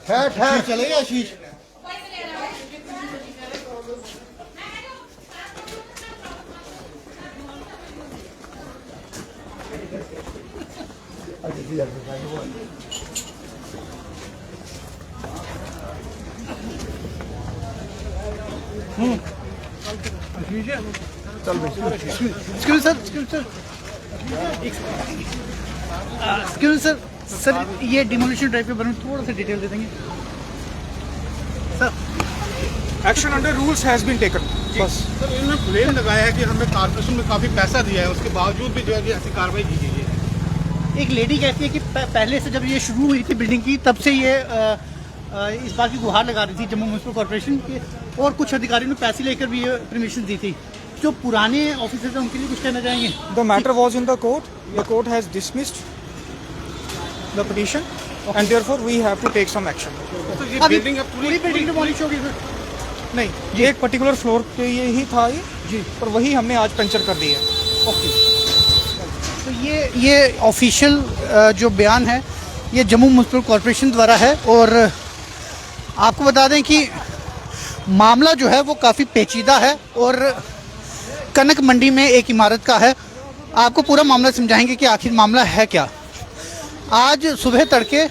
ठहर चलेगा आशीष। सर ये डिमोलिशन ड्राइव पे बने थोड़ा सा डिटेल दे देंगे sir. Action under rules has been taken. बस सर इन्होंने ब्लेम लगाया है कि हमने कॉर्पोरेशन में काफी पैसा दिया है, उसके बावजूद भी जो है ऐसी कार्रवाई की गई है। एक लेडी कहती है कि पहले से जब ये शुरू हुई थी बिल्डिंग की तब से ये इस बात की गुहार लगा रही थी जम्मू म्युनिसिपल कॉर्पोरेशन के, और कुछ अधिकारियों ने पैसे लेकर भी ये परमिशन दी थी। जो पुराने ऑफिसर्स हैं उनके लिए कुछ कहना चाहेंगे? The matter was in the court has dismissed the petition and therefore we have to take some action. तो ये अभी बिल्डिंग अब पूरी बिल्डिंग डिमोलिश होगी सर? नहीं, ये एक पर्टिकुलर फ्लोर पे ये ही था ये जी, और वही हमने आज पंचर कर दिया है। ओके। तो ये ऑफिशियल जो बयान है ये जम्मू म्युनिसिपल कॉर्पोरेशन द्वारा है। और आपको बता दें कि मामला जो है वो काफ़ी पेचीदा है और कनक मंडी में एक इमारत का है। आपको पूरा मामला समझाएंगे कि आखिर मामला है क्या। आज सुबह तड़के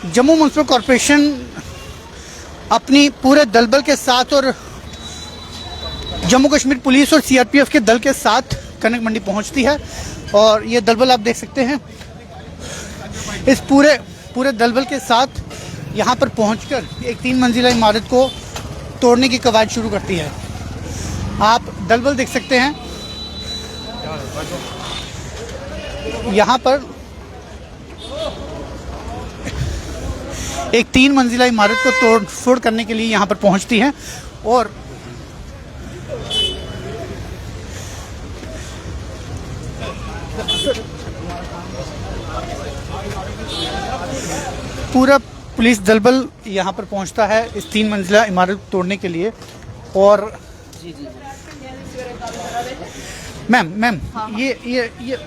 जम्मू म्युनिसिपल कॉर्पोरेशन अपनी पूरे दलबल के साथ और जम्मू कश्मीर पुलिस और सीआरपीएफ के दल के साथ कनक मंडी पहुंचती है। और ये दलबल आप देख सकते हैं, इस पूरे दलबल के साथ यहाँ पर पहुंचकर एक 3 मंजिला इमारत को तोड़ने की कवायद शुरू करती है। आप दलबल देख सकते हैं, यहाँ पर एक 3 मंजिला इमारत को तोड़ फोड़ करने के लिए यहाँ पर पहुँचती है। और पूरा पुलिस दलबल यहाँ पर पहुँचता है इस 3 मंजिला इमारत तोड़ने के लिए। और मैम ये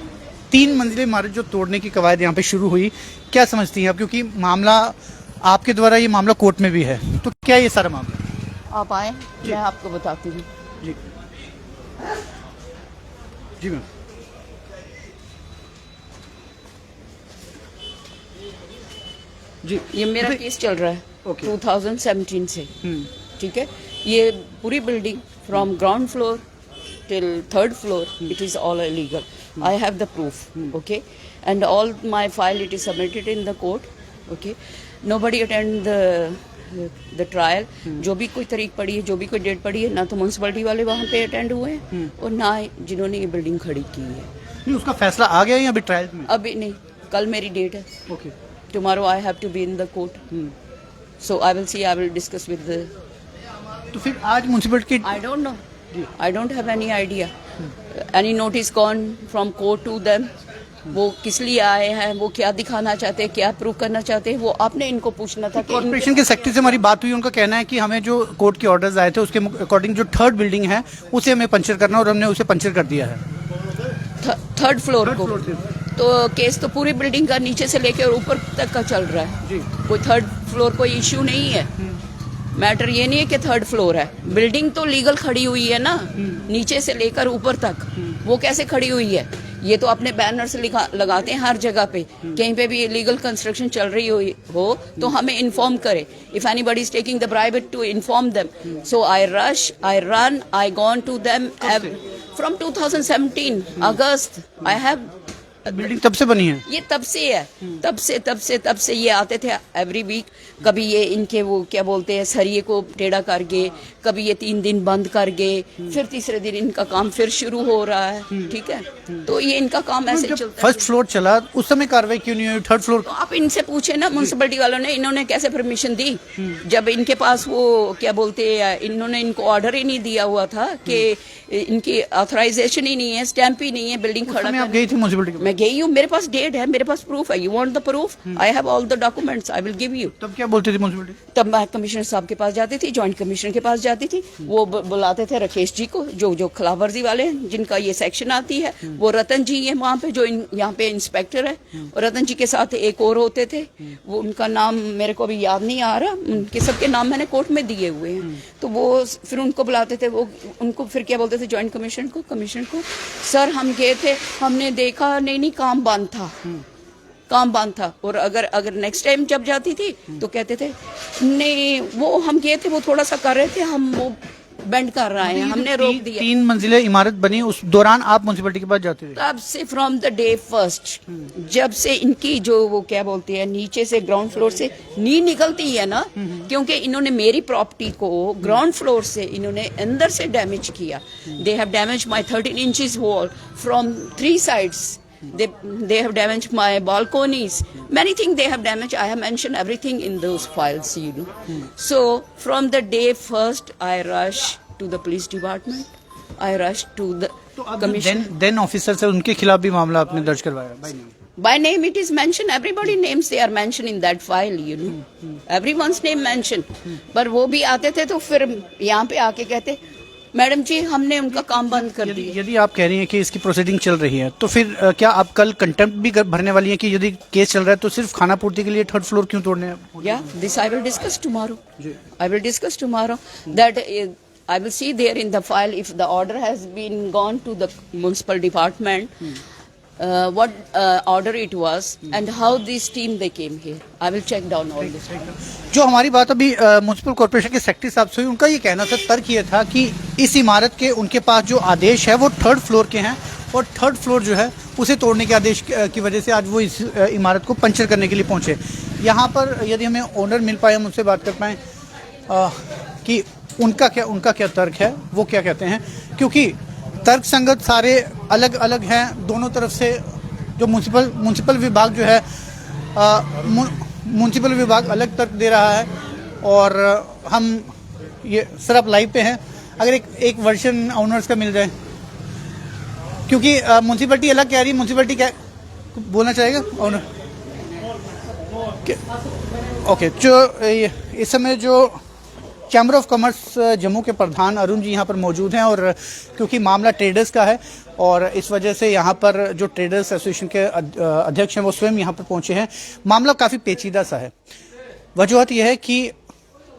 3 मंजिला इमारत जो तोड़ने की कवायद यहाँ पे शुरू हुई, क्या समझती हैं आप? क्योंकि मामला आपके द्वारा ये मामला कोर्ट में भी है, तो क्या ये सारा मामला? आप आए, मैं आपको बताती हूँ। जी जी मैम। जी ये मेरा केस चल रहा है ओके। 2017 से, ठीक है। ये पूरी building from ground floor till 3rd floor it is all illegal. I have the proof, okay, and all my file it is submitted in the court, okay. Nobody attend the trial. जो भी कोई तारीख पड़ी है, जो भी कोई date पड़ी है, ना तो म्यूनसिपैलिटी वाले वहाँ पे अटेंड हुए हैं और ना जिन्होंने ये बिल्डिंग खड़ी की है। नहीं, उसका फैसला आ गया है या अभी ट्रायल में? अभी नहीं, कल मेरी डेट है। Okay. Tomorrow I have to be in the court. So I will see, I will discuss with the... तो फिर आज municipality I don't know. I don't have any idea. Any notice gone from court to them? वो किस लिए आए हैं, वो क्या दिखाना चाहते हैं, क्या प्रूव करना चाहते हैं, वो आपने इनको पूछना था। कॉर्पोरेशन के सेक्रेटरी से हमारी बात हुई, उनका कहना है कि हमें जो कोर्ट के ऑर्डर्स आए थे उसके अकॉर्डिंग जो 3rd बिल्डिंग है उसे हमें पंचर करना, और हमने उसे पंचर कर दिया है 3rd फ्लोर को। तो केस तो पूरी बिल्डिंग का नीचे से लेकर ऊपर तक का चल रहा है जी। कोई 3rd फ्लोर कोई इश्यू नहीं है। मैटर ये नहीं है कि 3rd फ्लोर है, बिल्डिंग तो लीगल खड़ी हुई है ना, नीचे से लेकर ऊपर तक। वो कैसे खड़ी हुई है? ये तो अपने बैनर से लगाते हैं हर जगह पे। कहीं पे भी इलीगल कंस्ट्रक्शन चल रही हो तो हमें इन्फॉर्म करे। If anybody is taking the bribe to inform them, so I rush, I run, I gone to them from 2017 August. I have building तब से बनी है, ये तब से है, तब से ये आते थे एवरी वीक। कभी ये इनके वो क्या बोलते हैं सरिये को टेढ़ा कर गए, कभी ये 3 दिन बंद कर गए, फिर तीसरे दिन इनका काम फिर शुरू हो रहा है, ठीक है। तो ये इनका काम ऐसे चलता है। 1st फ्लोर चला उस समय कार्रवाई क्यों नहीं हुई? 3rd फ्लोर तो आप इनसे पूछे ना, म्युनिसिपैलिटी वालों ने, इन्होंने कैसे परमिशन दी जब इनके पास वो क्या बोलते हैं, इन्होंने इनको ऑर्डर ही नहीं दिया हुआ था कि इनकी ऑथराइजेशन ही नहीं है, स्टैंप ही नहीं है बिल्डिंग खड़ा। आप गई थी म्युनिसिपैलिटी? मैं गई हूँ, मेरे पास डेट है, मेरे पास प्रूफ है. You want the proof? I have all the documents, I will give you. तब क्या बोलती थी म्युनिसिपैलिटी? तब मैं कमिश्नर साहब के पास जाती थी, जॉइंट कमिश्नर के पास जाती थी. वो बुलाते थे राकेश जी को, जो खिलाफवर्जी वाले हैं, जिनका ये सेक्शन आती है. वो रतन जी है वहाँ पे, जो यहाँ पे इंस्पेक्टर है. और रतन जी के साथ एक और होते थे, वो उनका नाम मेरे को अभी याद नहीं आ रहा. उनके सबके नाम मैंने कोर्ट में दिए हुए हैं. तो वो फिर उनको बुलाते थे, वो उनको फिर क्या बोलते थे जॉइंट कमिश्नर को, सर हम गए थे, हमने देखा नहीं काम बंद था, काम बंद था. और अगर नेक्स्ट टाइम जब जाती थी तो कहते थे नहीं, वो हम गए थे, वो थोड़ा सा कर रहे थे, हम वो बेंड कर रहे हैं, हमने रोक दिया. 3 मंजिले इमारत बनी, उस दौरान आप म्युनिसिपैलिटी के पास जाते थे? तब से फ्रॉम द डे फर्स्ट, जब से इनकी जो वो क्या बोलते हैं, नीचे से ग्राउंड फ्लोर से नींव निकलती है ना, क्योंकि इन्होंने मेरी प्रॉपर्टी को ग्राउंड फ्लोर से इन्होंने अंदर से डैमेज किया. They have damage my 13 inches wall from 3 sides. They have damaged my balconies. Many things they have damaged. I have mentioned everything in those files, you know. So from the day first, I rushed to the police department. I rushed to the commission. Then officers है, उनके खिलाफ भी मामला आपने दर्ज करवाया by name? By name it is mentioned. Everybody names they are mentioned in that file, you know. Everyone's name mentioned. पर वो भी आते थे तो फिर यहाँ पे आके कहते, मैडम जी हमने उनका काम बंद कर दिया. यदि आप कह रही हैं कि इसकी प्रोसीडिंग चल रही है, तो फिर क्या आप कल कंटेम्प्ट भी भरने वाली हैं कि यदि केस चल रहा है तो सिर्फ खाना पूर्ति के लिए 3rd फ्लोर क्यों तोड़ने हैं? Yeah, this I will discuss tomorrow. I will discuss tomorrow. That I will see there in the file if the order has been gone to the municipal department. What order it was and how this team they came here. I will check down all this. जो हमारी बात अभी municipal corporation के secretary साहब से हुई, उनका ये कहना था, तर्क ये था कि इस इमारत के उनके पास जो आदेश है वो 3rd फ्लोर के हैं और 3rd फ्लोर जो है उसे तोड़ने के आदेश की वजह से आज वो इस इमारत को पंचर करने के लिए पहुंचे. यहाँ पर यदि हमें ओनर मिल पाए, हम उनसे बात कर पाएँ कि उनका क्या तर्क है, वो क्या कहते हैं, क्योंकि तर्क संगत सारे अलग अलग हैं दोनों तरफ से. जो म्युनिसिपल विभाग जो है, म्युनिसिपल विभाग अलग तर्क दे रहा है और हम ये सर आप लाइव पे हैं, अगर एक वर्जन ओनर्स का मिल जाए, क्योंकि म्युनिसिपैलिटी अलग कह रही है. म्युनिसिपैलिटी क्या बोलना चाहेगा ओनर? ओके, जो इस समय जो चैम्बर ऑफ कॉमर्स जम्मू के प्रधान अरुण जी यहाँ पर मौजूद हैं, और क्योंकि मामला ट्रेडर्स का है और इस वजह से यहाँ पर जो ट्रेडर्स एसोसिएशन के अध्यक्ष हैं वो स्वयं यहाँ पर पहुँचे हैं. मामला काफ़ी पेचीदा सा है. वजूहत यह है कि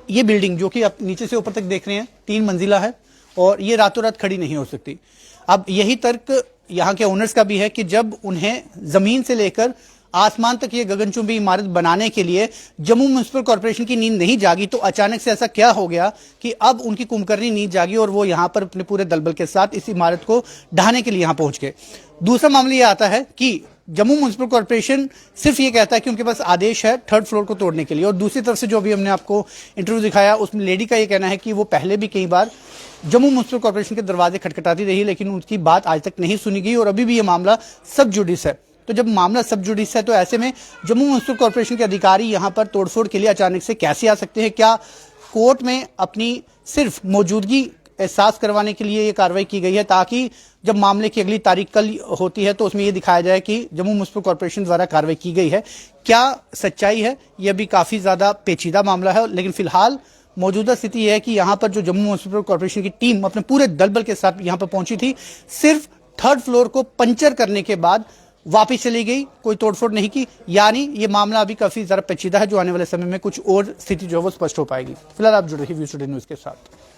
ये बिल्डिंग जो कि आप नीचे से ऊपर तक देख रहे हैं 3 मंजिला है और ये रातों रात खड़ी नहीं हो सकती. अब यही तर्क यहाँ के ओनर्स का भी है कि जब उन्हें ज़मीन से लेकर आसमान तक ये गगनचुंबी इमारत बनाने के लिए जम्मू म्युनिसिपल कॉर्पोरेशन की नींद नहीं जागी, तो अचानक से ऐसा क्या हो गया कि अब उनकी कुंभकर्णी नींद जागी और वो यहाँ पर अपने पूरे दलबल के साथ इस इमारत को ढाने के लिए यहाँ पहुंच गए. दूसरा मामला ये आता है कि जम्मू म्युनिसिपल कॉर्पोरेशन सिर्फ ये कहता है कि उनके पास आदेश है 3rd फ्लोर को तोड़ने के लिए, और दूसरी तरफ से जो अभी हमने आपको इंटरव्यू दिखाया उसमें लेडी का ये कहना है कि वो पहले भी कई बार जम्मू म्युनिसिपल कॉर्पोरेशन के दरवाजे खटखटाती रही लेकिन उनकी बात आज तक नहीं सुनी गई और अभी भी ये मामला सब जुडिस है. तो जब मामला सब जुडिस है तो ऐसे में जम्मू म्युनिसिपल कॉर्पोरेशन के अधिकारी यहाँ पर तोड़फोड़ के लिए अचानक से कैसे आ सकते हैं? क्या कोर्ट में अपनी सिर्फ मौजूदगी एहसास करवाने के लिए ये कार्रवाई की गई है ताकि जब मामले की अगली तारीख कल होती है तो उसमें ये दिखाया जाए कि जम्मू म्युनिसिपल कॉर्पोरेशन द्वारा कार्रवाई की गई है? क्या सच्चाई है? ये अभी काफ़ी ज़्यादा पेचीदा मामला है, लेकिन फिलहाल मौजूदा स्थिति यह है कि यहाँ पर जो जम्मू म्युनिसिपल कॉर्पोरेशन की टीम अपने पूरे दलबल के साथ यहाँ पर पहुंची थी, सिर्फ 3rd फ्लोर को पंचर करने के बाद वापस चली गई, कोई तोड़फोड़ नहीं की. यानी ये मामला अभी काफी ज़रा पेचीदा है, जो आने वाले समय में कुछ और स्थिति जो है वो स्पष्ट हो पाएगी. फिलहाल आप जुड़े रहिए व्यू टुडे न्यूज़ के साथ.